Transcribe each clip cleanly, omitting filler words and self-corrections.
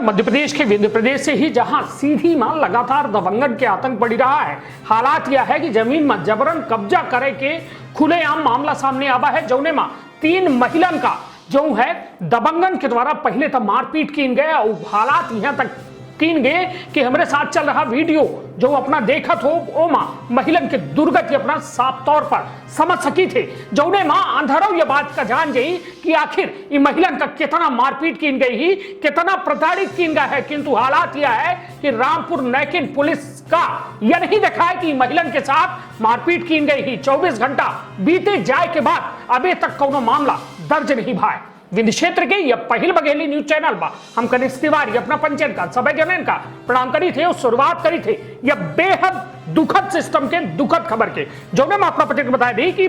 मध्य प्रदेश के विंध्य प्रदेश से ही, जहां सीधी मां लगातार दबंगन के आतंक बढ़ी रहा है। हालात यह है कि जमीन में जबरन कब्जा करे के खुलेआम मामला सामने आवा है। जौने मां 3 महिलन का जो है दबंगन के द्वारा पहले तो मारपीट की गए और हालात यहां तक कीन गए कि हमारे साथ चल रहा वीडियो जो अपना देखत हो ओ मां महिलन के दुर्गति अपना साफ तौर पर समझ सकी थे। जौने मां अंधरों ये बात का जान गई कि आखिर ये महिलन का कितना मारपीट कीन गई ही, कितना प्रताड़ित कीन गया है। किंतु हालात यह है कि रामपुर नैकिन पुलिस का यह नहीं देखा है कि महिलन के साथ मारपीट कीन गई ही। 24 घंटा बीते जाए के बाद अभी तक कोनो मामला दर्ज नहीं भाई। विंध्य क्षेत्र के यह पहल बघेली न्यूज चैनल बा हम कनिष्ठ तिवारी अपना पंचन का सभी जनन का प्रणाम करी थे और शुरुआत करी थे यह बेहद दुखद सिस्टम के दुखद खबर के। जो मैं अपना पटेल बताया दी कि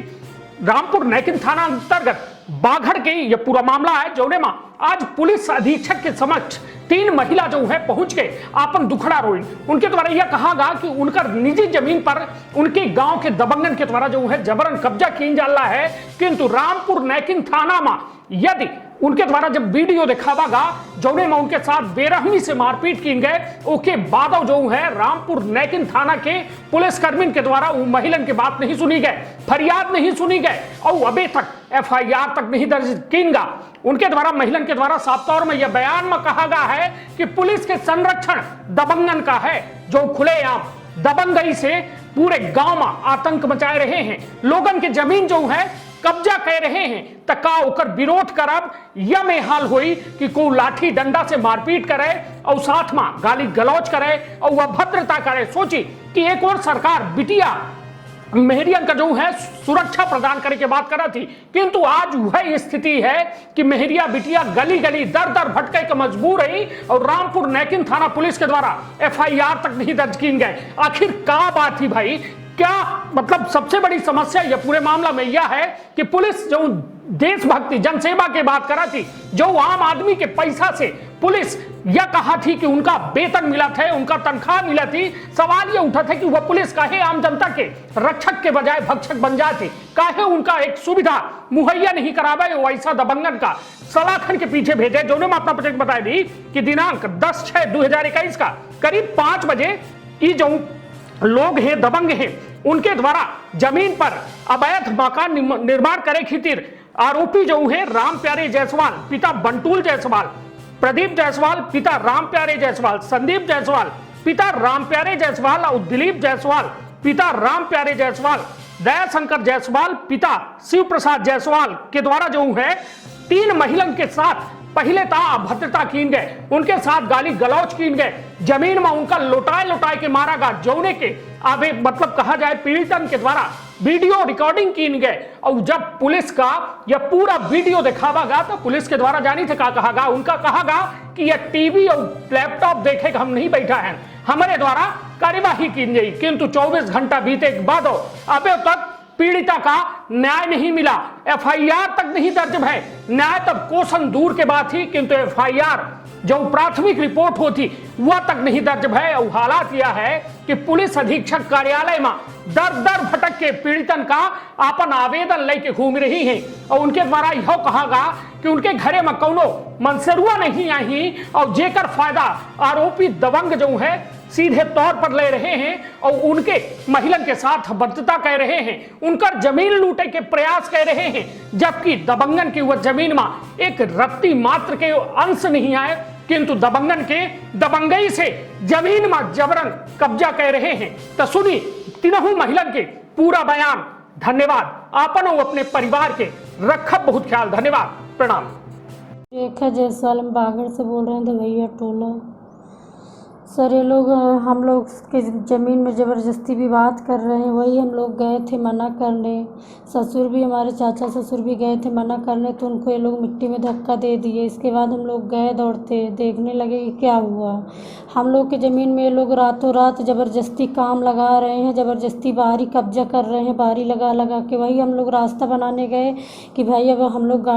रामपुर नैकिन थाना अंतर्गत बाघड़ के यह पूरा मामला है। जौने मां आज पुलिस अधीक्षक के समक्ष 3 महिला जो है पहुंच के आपन दुखड़ा रोई। उनके द्वारा यह कहा गया कि उनका निजी जमीन पर उनके गांव के दबंगन के द्वारा जो है जबरन कब्जा कीन जाला है। किंतु रामपुर नैकिन थाना में यदि उनके द्वारा जब वीडियो दिखावागा जौने में उनके साथ बेरहमी से मारपीट की गए, उसके बाद जो है रामपुर नैकिन थाना के पुलिसकर्मी के द्वारा वो महिलन की बात नहीं सुनी गए, फरियाद नहीं सुनी गए और अभी तक FIR तक नहीं दर्ज कीनगा। उनके द्वारा महिलन के द्वारा साफ तौर में यह बयान में कहा गया है कि पुलिस के संरक्षण दबंगन का है जो खुलेआम दबंगई से पूरे गांव में आतंक मचाए रहे हैं। लोगन के जमीन जो है कब्जा कर रहे हैं तका ओकर विरोध करब यह में हाल हुई कि को लाठी डंडा से मारपीट करे और साथ में गाली गलौज करे और अभद्रता करे। सोची कि एक और सरकार बिटिया मेहरियन का जो है सुरक्षा प्रदान करने की बात करा थी, किंतु आज वह स्थिति है कि मेहरिया बिटिया गली गली दर दर भटके के मजबूर रही और रामपुर नैकिन थाना पुलिस के द्वारा FIR तक नहीं दर्ज की गए। आखिर क्या बात थी भाई, क्या मतलब सबसे बड़ी समस्या यह पूरे मामला में यह है कि पुलिस जो देशभक्ति जनसेवा की बात करा थी, जो आम आदमी के पैसा से पुलिस यह कहा थी कि उनका वेतन मिला था, उनका तनख्वाह मिला थी। सवाल यह उठा था कि वह पुलिस काहे आम जनता के रक्षक के बजाय भक्षक बन जाती, काहे उनका एक सुविधा मुहैया नहीं करावे वो ऐसा दबंगन का सलाखन के पीछे भेजे। जो ने अपना प्रोजेक्ट बताया दी कि दिनांक 10/6/2021 का करीब 5 बजे ये जो लोग हैं दबंग हैं उनके द्वारा जमीन पर अवैध मकान निर्माण करे खातिर आरोपी जो है राम प्यारे जायसवाल पिता बंटूल जायसवाल, प्रदीप जायसवाल पिता राम प्यारे जायसवाल, संदीप जायसवाल पिता राम प्यारे जायसवाल और दिलीप जायसवाल पिता राम प्यारे जायसवाल, दयाशंकर जायसवाल पिता शिव प्रसाद जायसवाल के द्वारा जो है 3 महिलन के साथ पहले ता अभद्रता कीन गए, उनके साथ गाली गलौज कीन गए, जमीन में उनका लुटाए के मारा गा। जौने के अबे मतलब कहा जाए पीड़ितन के द्वारा वीडियो रिकॉर्डिंग कीन गए और जब पुलिस का यह पूरा वीडियो दिखावा गा तो पुलिस के द्वारा जानी थे क्या कहा गा, उनका कहा गा कि यह टीवी और लैपटॉप देखे हम नहीं बैठा है, हमारे द्वारा कार्यवाही की गई। किंतु 24 घंटा बीते के बाद अबे तक पीड़िता का न्याय नहीं मिला, FIR तक नहीं दर्ज है। न्याय तब कोसन दूर के बात थी, किंतु FIR जो प्राथमिक रिपोर्ट होती वह तक नहीं दर्ज है। और हालात यह है कि पुलिस अधीक्षक कार्यालय में दर दर भटक के पीड़ितन का अपन आवेदन लेके घूम रही है और उनके द्वारा यह कहा गया कि उनके घरे में कौनो मंसरुआ नहीं आई और जेकर फायदा आरोपी दबंग जो है सीधे तौर पर ले रहे हैं और उनके महिलन के साथ बद्धता कह रहे हैं, उनकर जमीन लूटे के प्रयास कर रहे हैं, जबकि दबंगन की वह जमीन में एक रत्ती मात्र के अंश नहीं आए, किंतु दबंगन के दबंगई से जमीन में जबरन कब्जा कर रहे हैं। तो सुनी तीनों महिलन के पूरा बयान। धन्यवाद। आपन और अपने परिवार के रखब बहुत ख्याल। धन्यवाद, प्रणाम। रेखा जायसवाल हम बागड़ से बोल रहे हैं, दवैया टोला। सर ये लोग हम लोग के ज़मीन में ज़बरदस्ती विवाद कर रहे हैं, वही हम लोग गए थे मना करने, ससुर भी हमारे चाचा ससुर भी गए थे मना करने, तो उनको ये लोग मिट्टी में धक्का दे दिए। इसके बाद हम लोग गए दौड़ते देखने लगे कि क्या हुआ। हम लोग के ज़मीन में ये लोग रातों रात ज़बरदस्ती काम लगा रहे हैं, ज़बरदस्ती बाहरी कब्जा कर रहे हैं, बाहरी लगा लगा के। वही हम लोग रास्ता बनाने गए कि भाई अब हम लोग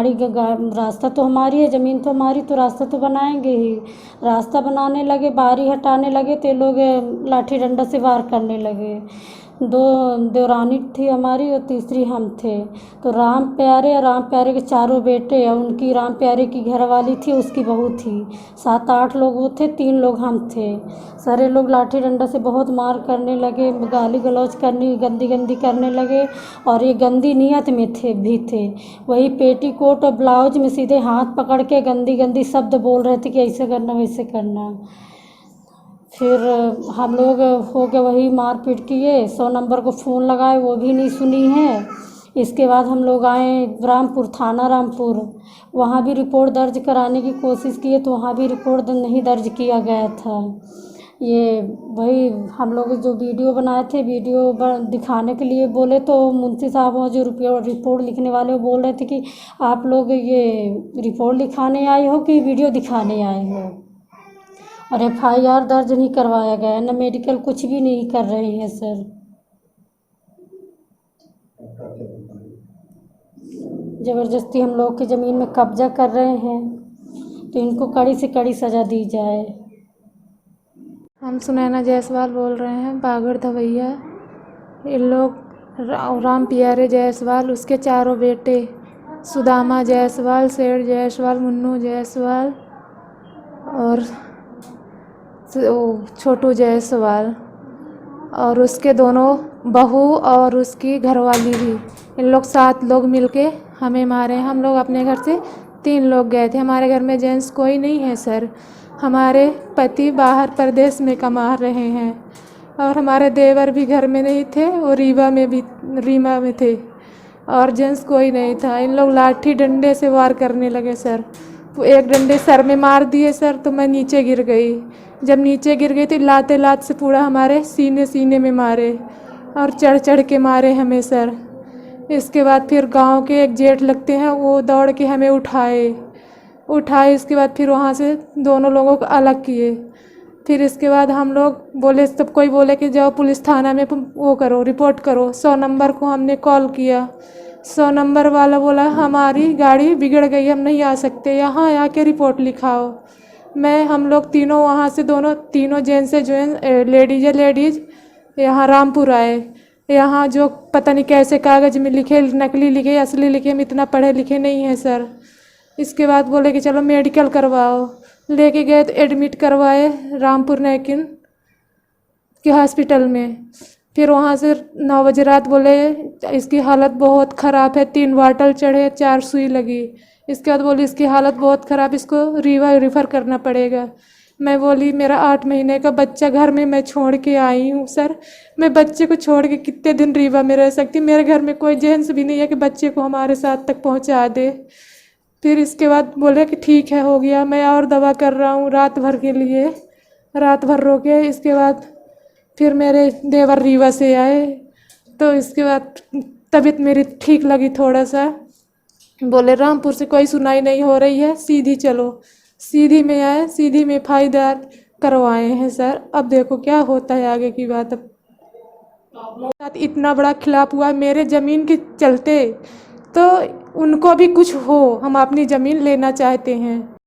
रास्ता तो हमारी है, ज़मीन तो हमारी, तो रास्ता तो बनाएंगे ही। रास्ता बनाने लगे, बाहरी हटाने लगे तो ये लोग लाठी डंडा से वार करने लगे। दो देवरानी थी हमारी और तीसरी हम थे। तो राम प्यारे के चारों बेटे और उनकी राम प्यारे की घरवाली थी, उसकी बहू थी। 7-8 लोग वो थे, 3 लोग हम थे। सारे लोग लाठी डंडा से बहुत मार करने लगे, गाली गलौज करनी गंदी करने लगे और ये गंदी नियत में थे। वही पेटीकोट और ब्लाउज में सीधे हाथ पकड़ के गंदी शब्द बोल रहे थे कि ऐसे करना वैसे करना। फिर हम लोग हो के वही मारपीट किए, 100 नंबर को फ़ोन लगाए, वो भी नहीं सुनी है। इसके बाद हम लोग आए थाना रामपुर, वहाँ भी रिपोर्ट दर्ज कराने की कोशिश किए तो वहाँ भी रिपोर्ट नहीं दर्ज किया गया था। ये वही हम लोग जो वीडियो बनाए थे, दिखाने के लिए बोले तो मुंशी साहब वो जो रिपोर्ट लिखने वाले वो बोल रहे थे कि आप लोग ये रिपोर्ट लिखाने आए हो कि वीडियो दिखाने आए हो। और FIR दर्ज नहीं करवाया गया, न मेडिकल कुछ भी नहीं कर रहे हैं सर। ज़बरदस्ती हम लोग की ज़मीन में कब्जा कर रहे हैं, तो इनको कड़ी से कड़ी सज़ा दी जाए। हम सुनैना जायसवाल बोल रहे हैं, बागड़ धवैया। इन लोग राम प्यारे जायसवाल, उसके चारों बेटे सुदामा जायसवाल, शेर जायसवाल, मुन्नू जायसवाल और छोटू जायसवाल और उसके दोनों बहू और उसकी घरवाली भी, इन लोग 7 लोग मिलके हमें मारे। हम लोग अपने घर से 3 लोग गए थे। हमारे घर में जेंट्स कोई नहीं है सर। हमारे पति बाहर प्रदेश में कमा रहे हैं और हमारे देवर भी घर में नहीं थे और रीमा में थे और जेंट्स कोई नहीं था। इन लोग लाठी डंडे से वार करने लगे सर। एक डंडे सर में मार दिए सर, तो मैं नीचे गिर गई। जब नीचे गिर गई तो लात से पूरा हमारे सीने में मारे और चढ़ के मारे हमें सर। इसके बाद फिर गांव के एक जेठ लगते हैं, वो दौड़ के हमें उठाए। इसके बाद फिर वहाँ से दोनों लोगों को अलग किए। फिर इसके बाद हम लोग बोले, सब कोई बोले कि जाओ पुलिस थाना में वो करो, रिपोर्ट करो। 100 नंबर को हमने कॉल किया। 100 नंबर वाला बोला हमारी गाड़ी बिगड़ गई, हम नहीं आ सकते, यहाँ आके रिपोर्ट लिखाओ। हम लोग तीनों वहाँ से तीनों जेंट्स से लेडीज़ यहाँ रामपुर आए। यहाँ जो पता नहीं कैसे कागज़ में लिखे, नकली लिखे असली लिखे, हम इतना पढ़े लिखे नहीं हैं सर। इसके बाद बोले कि चलो मेडिकल करवाओ। लेके गए तो एडमिट करवाए रामपुर नैकिन के हॉस्पिटल में। फिर वहाँ से 9 बजे रात बोले इसकी हालत बहुत ख़राब है, 3 बॉटल चढ़े, 4 सुई लगी। इसके बाद बोली इसकी हालत बहुत ख़राब, इसको रिफ़र करना पड़ेगा। मैं बोली मेरा 8 महीने का बच्चा घर में मैं छोड़ के आई हूँ सर। मैं बच्चे को छोड़ के कितने दिन रीवा में रह सकती? मेरे घर में कोई जेंट्स भी नहीं है कि बच्चे को हमारे साथ तक पहुँचा दे। फिर इसके बाद बोले कि ठीक है, हो गया। मैं और दवा कर रहा हूँ रात भर के लिए, रात भर रोके। इसके बाद फिर मेरे देवर रीवा से आए, तो इसके बाद तबीयत मेरी ठीक लगी थोड़ा सा। बोले रामपुर से कोई सुनाई नहीं हो रही है, सीधी चलो। सीधी में आए, सीधी में FIR करवाए हैं सर। अब देखो क्या होता है आगे की बात। अब इतना बड़ा खिलाफ हुआ मेरे ज़मीन के चलते, तो उनको भी कुछ हो, हम अपनी ज़मीन लेना चाहते हैं।